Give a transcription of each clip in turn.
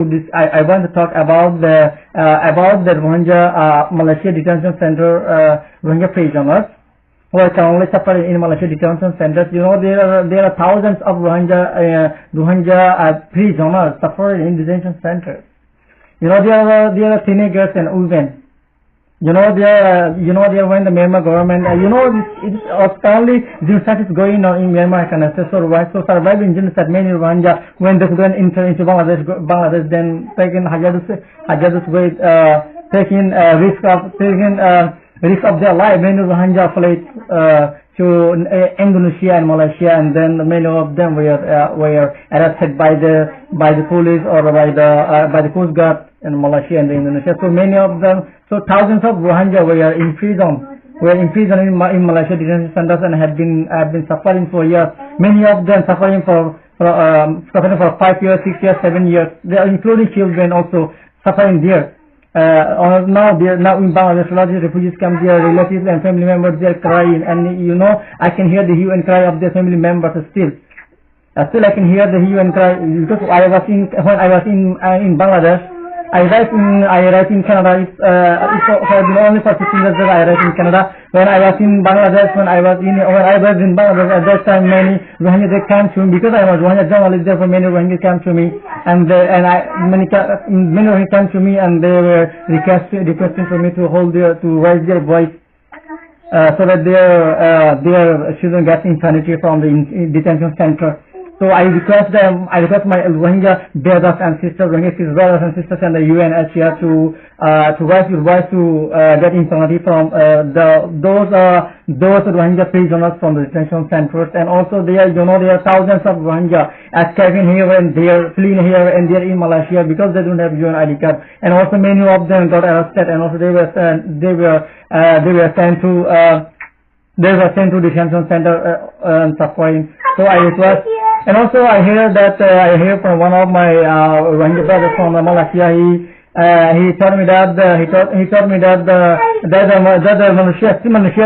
I want to talk about the Rohingya Malaysia detention center Rohingya prisoners who are currently suffering in Malaysia detention centers. You know, there are thousands of Rohingya prisoners suffering in detention centers. You know, there are teenagers and women. You know, when the Myanmar government, it's currently genocide is going on in Myanmar, so surviving genocide, many Rohingya, when they couldn't enter into Bangladesh, then taking hazardous way, taking risk of their life. Many Rohingya fled to Indonesia and Malaysia, and then many of them were arrested by the police or by the Coast Guard in Malaysia and Indonesia. So many of them, so thousands of Rohingya were in prison in Malaysia detention centers and have been suffering for years. Many of them suffering for 5 years, 6 years, 7 years. They are including children also suffering there. Now in Bangladesh, a lot of refugees come there, relatives and family members, they are crying, and I can hear the hue and cry of their family members still. Still I can hear the hue and cry, because when I was in Bangladesh, I write in Canada. It's only for 15 years that I write in Canada. When I was in Bangladesh, when I was in Bangladesh at that time, many Rohingya they came to me, because I was Rohingya journalist. Therefore, many Rohingya came to me, many Rohingya came to me, and they were requesting for me to raise their voice, so that their children get impunity from the detention center. So I request my Rohingya brothers and sisters, and the UNHCR to raise your voice to get impunity from those Rohingya prisoners from the detention centers. And also there are thousands of Rohingya escaping here and there, fleeing here and there in Malaysia because they don't have UN ID card. And also many of them got arrested, and also they were sent to detention center and suffering. So I request. And also I hear from one of my Rohingya brothers from Malaysia. He told me that the Malaysia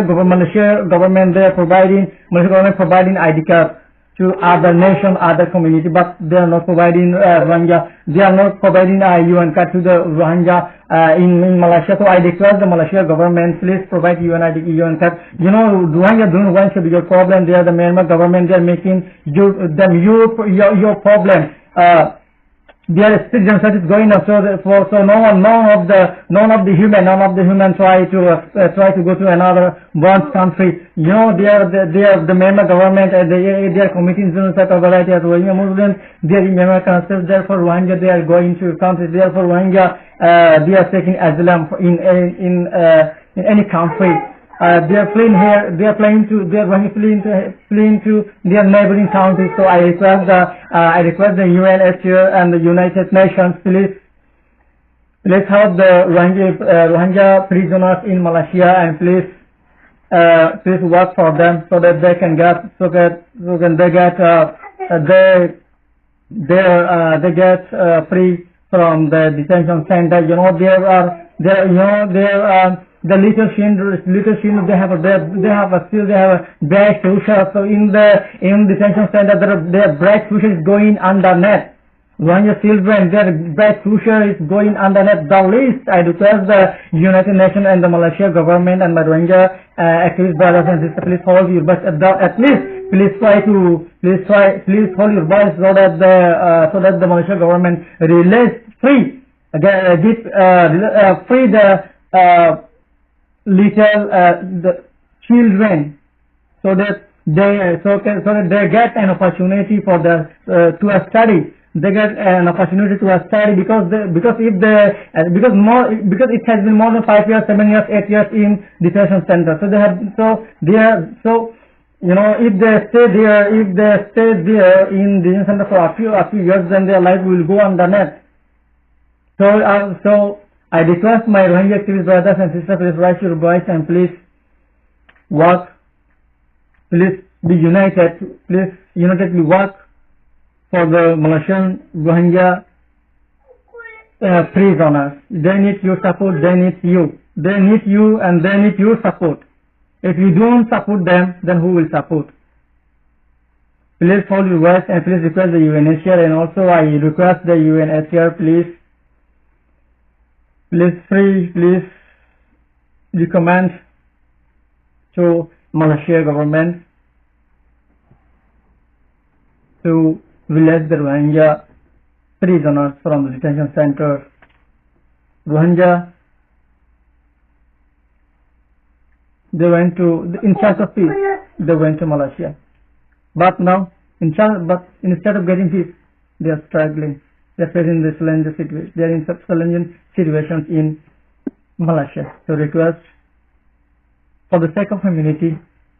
government they are providing ID card to other nation, other community, but they are not providing Rohingya. They are not providing UN card to the Rohingya in Malaysia. So I request the Malaysia government, please provide UN card. Rohingya don't want to be your problem. They are the Myanmar government. They are making your problem. Their genocide is going on, so none of the human try to go to another one country. They are the Myanmar government, and they are committing genocide of variety of Rohingya Muslims. They are in Myanmar countries. Therefore Rohingya they are going to countries. Therefore Rohingya they are taking asylum in any country. They are fleeing here. They are fleeing to their neighboring countries. So I request the UNHCR and the United Nations, please help the Rohingya prisoners in Malaysia, and please work for them so that they can get free from the detention center. The little children, they have a bright future. So in detention center, their bright future is going underneath. Rohingya children, their bright future is going underneath. The least I request the United Nations and the Malaysia government and my Rohingya activist brothers and sisters, please hold your voice. At least please hold your voice so that the Malaysia government free the children, so that they get an opportunity to study. They get an opportunity to study because it has been more than 5 years, 7 years, 8 years in detention center. So if they stay there in detention center for a few years, then their life will go underneath. So I request my Rohingya activist brothers and sisters, please raise your voice and please work. Please be united. Please unitedly work for the Malaysian Rohingya prisoners. They need your support. They need you. They need you, and they need your support. If you don't support them, then who will support? Please hold your voice and please request the UNHCR, and also I request the UNHCR, please recommend to Malaysia government to release the Rohingya prisoners from the detention center. Rohingya, they went to, in search of peace, they went to Malaysia. But now, instead of getting peace, they are struggling. They are facing this challenging situation. They are in such challenging situations in Malaysia. So request, for the sake of humanity,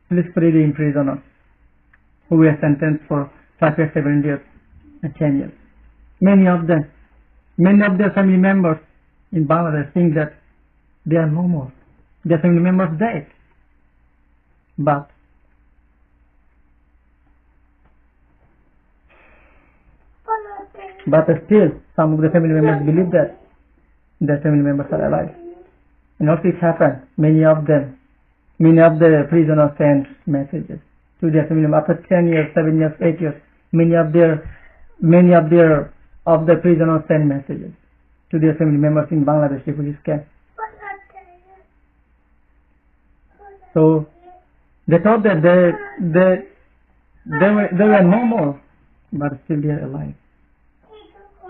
please free the imprisoners who were sentenced for 5 years, 7 years, and 10 years. Many of their family members in Bangladesh think that they are no more. Their family members died. But still, some of the family members believe that their family members are alive. And also it happened. Many of the prisoners sent messages to their family members after 10 years, 7 years, 8 years. Many of the prisoners sent messages to their family members in Bangladesh refugee camp. So they thought that they were no more, but still they are alive.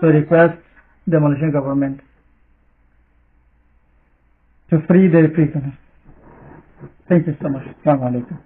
So request the Malaysian government to free their prisoners. Thank you so much. Assalamu alaikum.